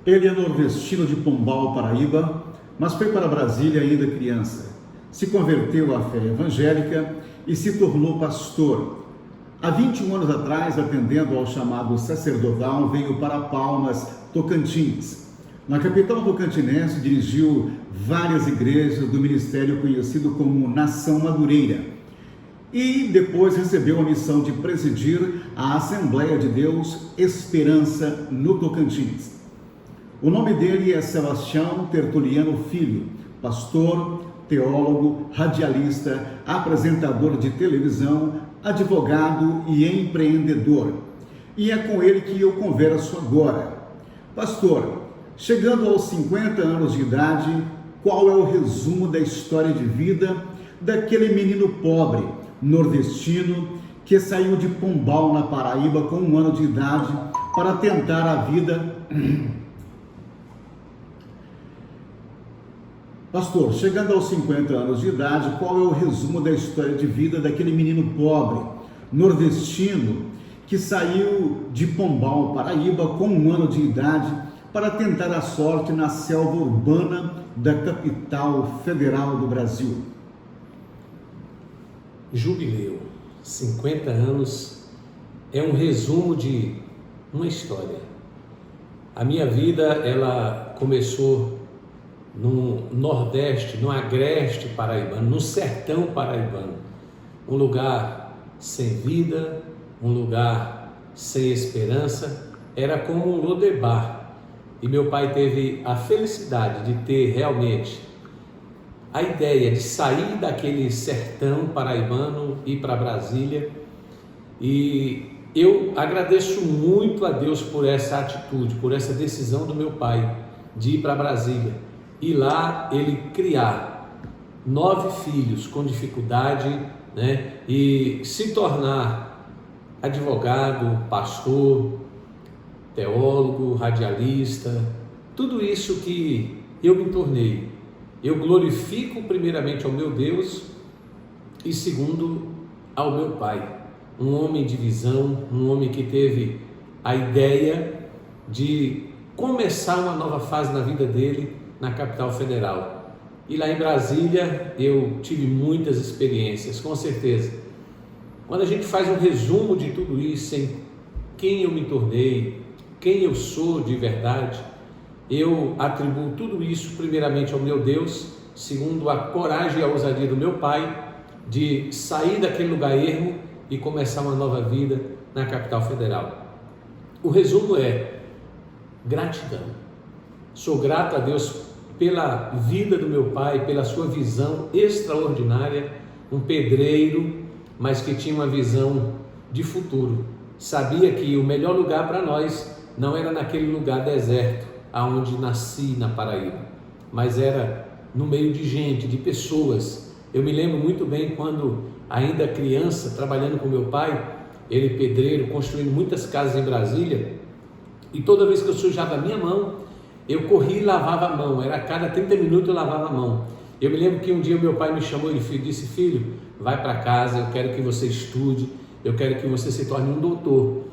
Ele é nordestino de Pombal, Paraíba, mas foi para Brasília ainda criança. Se converteu à fé evangélica e se tornou pastor. Há 21 anos atrás, atendendo ao chamado sacerdotal, veio para Palmas, Tocantins. Na capital tocantinense, dirigiu várias igrejas do ministério conhecido como Nação Madureira. E depois recebeu a missão de presidir a Assembleia de Deus Esperança no Tocantins. O nome dele é Sebastião Tertuliano Filho, pastor, teólogo, radialista, apresentador de televisão, advogado e empreendedor. E é com ele que eu converso agora. Pastor, chegando aos 50 anos de idade, qual é o resumo da história de vida daquele menino pobre, nordestino, que saiu de Pombal, na Paraíba, com 1 ano de idade, para tentar a vida... Pastor, chegando aos 50 anos de idade, qual é o resumo da história de vida daquele menino pobre, nordestino, que saiu de Pombal, Paraíba, com 1 ano de idade, para tentar a sorte na selva urbana da capital federal do Brasil? Jubileu, 50 anos, é um resumo de uma história. A minha vida, ela começou no Nordeste, no Agreste paraibano, no Sertão paraibano, um lugar sem vida, um lugar sem esperança, era como um Lodebar. E meu pai teve a felicidade de ter realmente a ideia de sair daquele sertão paraibano e ir para Brasília. E eu agradeço muito a Deus por essa atitude, por essa decisão do meu pai de ir para Brasília. E lá ele criar 9 filhos com dificuldade, e se tornar advogado, pastor, teólogo, radialista, tudo isso que eu me tornei. Eu glorifico primeiramente ao meu Deus e segundo ao meu pai, um homem de visão, um homem que teve a ideia de começar uma nova fase na vida dele na capital federal. E lá em Brasília eu tive muitas experiências, com certeza. Quando a gente faz um resumo de tudo isso, em quem eu me tornei, quem eu sou de verdade, eu atribuo tudo isso primeiramente ao meu Deus, segundo a coragem e a ousadia do meu pai de sair daquele lugar ermo e começar uma nova vida na capital federal. O resumo é gratidão. Sou grato a Deus pela vida do meu pai, pela sua visão extraordinária, um pedreiro, mas que tinha uma visão de futuro. Sabia que o melhor lugar para nós não era naquele lugar deserto, aonde nasci na Paraíba, mas era no meio de gente, de pessoas. Eu me lembro muito bem quando, ainda criança, trabalhando com meu pai, ele pedreiro, construindo muitas casas em Brasília, e toda vez que eu sujava a minha mão, eu corria e lavava a mão. Era a cada 30 minutos eu lavava a mão. Eu me lembro que um dia o meu pai me chamou e disse: filho, vai para casa, eu quero que você estude, eu quero que você se torne um doutor.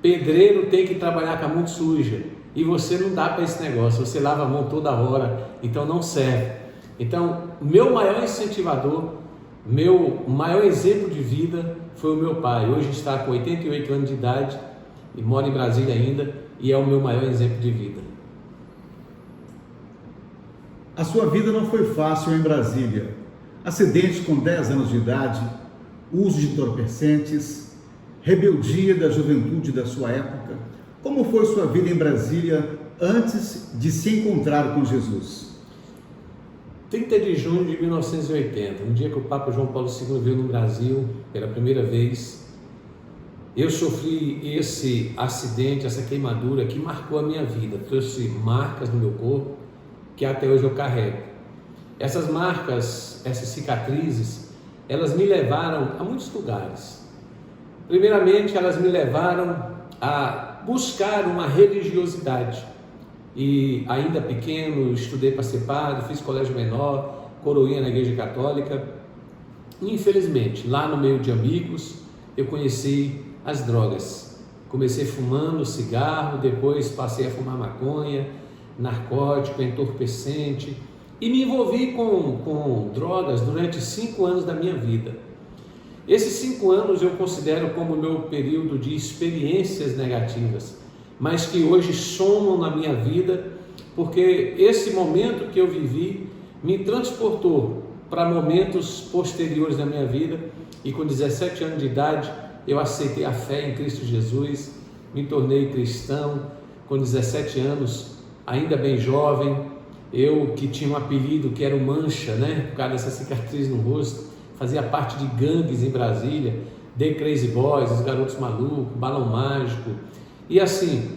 Pedreiro tem que trabalhar com a mão suja, e você não dá para esse negócio, você lava a mão toda hora, então não serve. Então, meu maior incentivador, meu maior exemplo de vida foi o meu pai. Hoje está com 88 anos de idade e mora em Brasília ainda, e é o meu maior exemplo de vida. A sua vida não foi fácil em Brasília. Acidente com 10 anos de idade, uso de entorpecentes, rebeldia da juventude da sua época. Como foi sua vida em Brasília antes de se encontrar com Jesus? 30 de junho de 1980, um dia que o Papa João Paulo II veio no Brasil pela primeira vez, eu sofri esse acidente, essa queimadura que marcou a minha vida, trouxe marcas no meu corpo que até hoje eu carrego. Essas marcas, essas cicatrizes, elas me levaram a muitos lugares. Primeiramente, elas me levaram a buscar uma religiosidade. E ainda pequeno, estudei para ser padre, fiz colégio menor, coroinha na igreja católica. Infelizmente, lá no meio de amigos, eu conheci as drogas. Comecei fumando cigarro, depois passei a fumar maconha, narcótico, entorpecente, e me envolvi com drogas durante 5 anos da minha vida. Esses 5 anos eu considero como meu período de experiências negativas, mas que hoje somam na minha vida, porque esse momento que eu vivi me transportou para momentos posteriores da minha vida, e com 17 anos de idade eu aceitei a fé em Cristo Jesus, me tornei cristão. Com 17 anos, ainda bem jovem, eu que tinha um apelido que era o Mancha, por causa dessa cicatriz no rosto, fazia parte de gangues em Brasília, The Crazy Boys, os Garotos Malucos, Balão Mágico, e assim,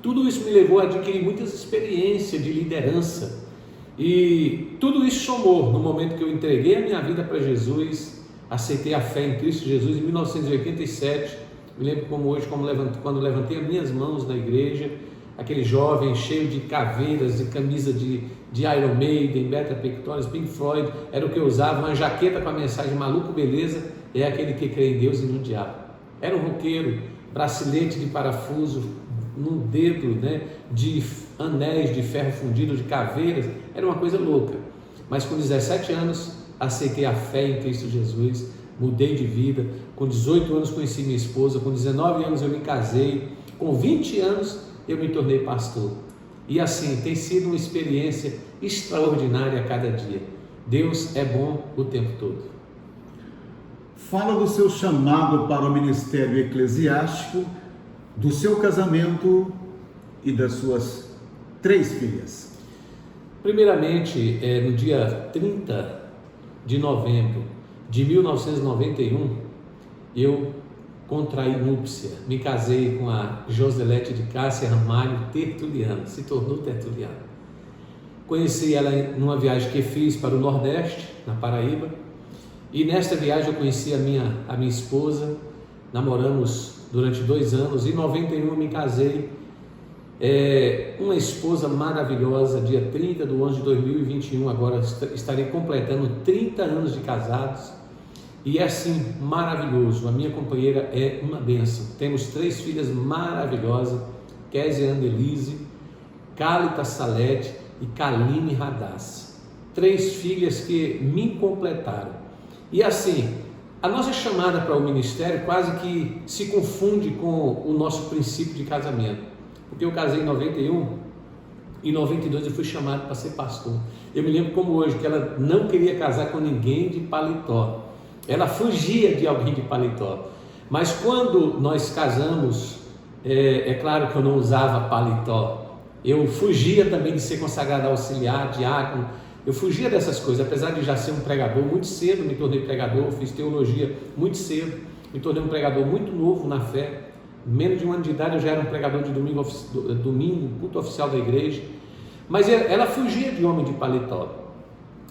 tudo isso me levou a adquirir muitas experiências de liderança, e tudo isso somou no momento que eu entreguei a minha vida para Jesus, aceitei a fé em Cristo Jesus em 1987, me lembro como hoje, quando levantei as minhas mãos na igreja, aquele jovem cheio de caveiras, de camisa de Iron Maiden, Beta Pectores, Pink Floyd, era o que eu usava, uma jaqueta com a mensagem maluco beleza, é aquele que crê em Deus e no diabo. Era um roqueiro, bracelete de parafuso, num dedo, de anéis de ferro fundido, de caveiras, era uma coisa louca. Mas com 17 anos, aceitei a fé em Cristo Jesus, mudei de vida. Com 18 anos conheci minha esposa, com 19 anos eu me casei, com 20 anos eu me tornei pastor. E assim, tem sido uma experiência extraordinária a cada dia. Deus é bom o tempo todo. Fala do seu chamado para o ministério eclesiástico, do seu casamento e das suas 3 filhas. Primeiramente, no dia 30 de novembro de 1991, eu contraí núpcia, me casei com a Joselete de Cássia Ramalho Tertuliano, se tornou Tertuliano. Conheci ela numa viagem que fiz para o Nordeste, na Paraíba, e nesta viagem eu conheci a minha esposa, namoramos durante 2 anos, em 91 eu me casei, uma esposa maravilhosa, dia 30 de 11 de 2021, agora estarei completando 30 anos de casados, e é assim, maravilhoso. A minha companheira é uma bênção. Temos 3 filhas maravilhosas, Kézia Annelise, Cálita Salete e Kaline Radassi. 3 filhas que me completaram. E assim, a nossa chamada para o ministério quase que se confunde com o nosso princípio de casamento. Porque eu casei em 91, em 92 eu fui chamado para ser pastor. Eu me lembro como hoje, que ela não queria casar com ninguém de paletó. Ela fugia de alguém de paletó. Mas quando nós casamos, é claro que eu não usava paletó. Eu fugia também de ser consagrado auxiliar, diácono. Eu fugia dessas coisas, apesar de já ser um pregador muito cedo, me tornei pregador, fiz teologia muito cedo, me tornei um pregador muito novo na fé. Menos de 1 ano de idade eu já era um pregador de domingo, culto oficial da igreja. Mas ela fugia de homem de paletó.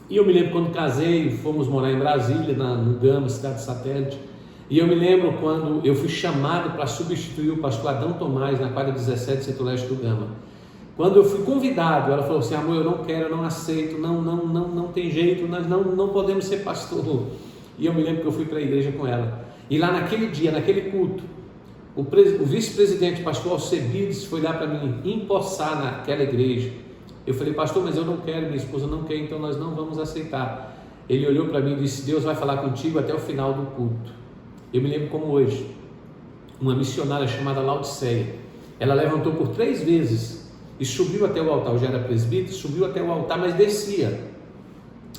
E eu me lembro quando casei, fomos morar em Brasília, no Gama, cidade satélite. E eu me lembro quando eu fui chamado para substituir o pastor Adão Tomás na quadra 17, setor leste do Gama. Quando eu fui convidado, ela falou assim: amor, eu não quero, eu não aceito, não tem jeito, nós não podemos ser pastor. E eu me lembro que eu fui para a igreja com ela. E lá naquele dia, naquele culto, o vice-presidente, pastor Alcebiades, foi lá para me empossar naquela igreja. Eu falei: pastor, mas eu não quero, minha esposa não quer, então nós não vamos aceitar. Ele olhou para mim e disse: Deus vai falar contigo até o final do culto. Eu me lembro como hoje, uma missionária chamada Laodiceia, ela levantou por 3 vezes e subiu até o altar. Eu já era presbítero, subiu até o altar, mas descia.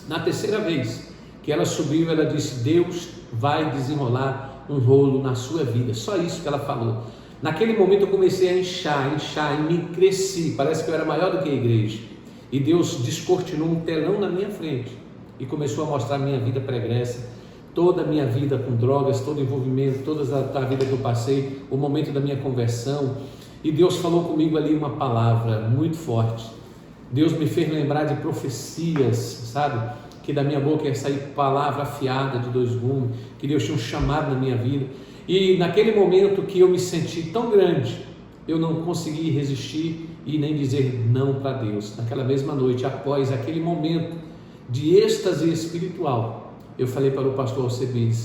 Na 3ª vez que ela subiu, ela disse: Deus vai desenrolar um rolo na sua vida. Só isso que ela falou. Naquele momento eu comecei a inchar e me cresci, parece que eu era maior do que a igreja, e Deus descortinou um telão na minha frente e começou a mostrar a minha vida pregressa, toda a minha vida com drogas, todo o envolvimento, toda a vida que eu passei, o momento da minha conversão, e Deus falou comigo ali uma palavra muito forte. Deus me fez lembrar de profecias, sabe, que da minha boca ia sair palavra afiada de 2 gumes, que Deus tinha um chamado na minha vida. E naquele momento que eu me senti tão grande, eu não consegui resistir e nem dizer não para Deus. Naquela mesma noite, após aquele momento de êxtase espiritual, eu falei para o pastor Alcebiades: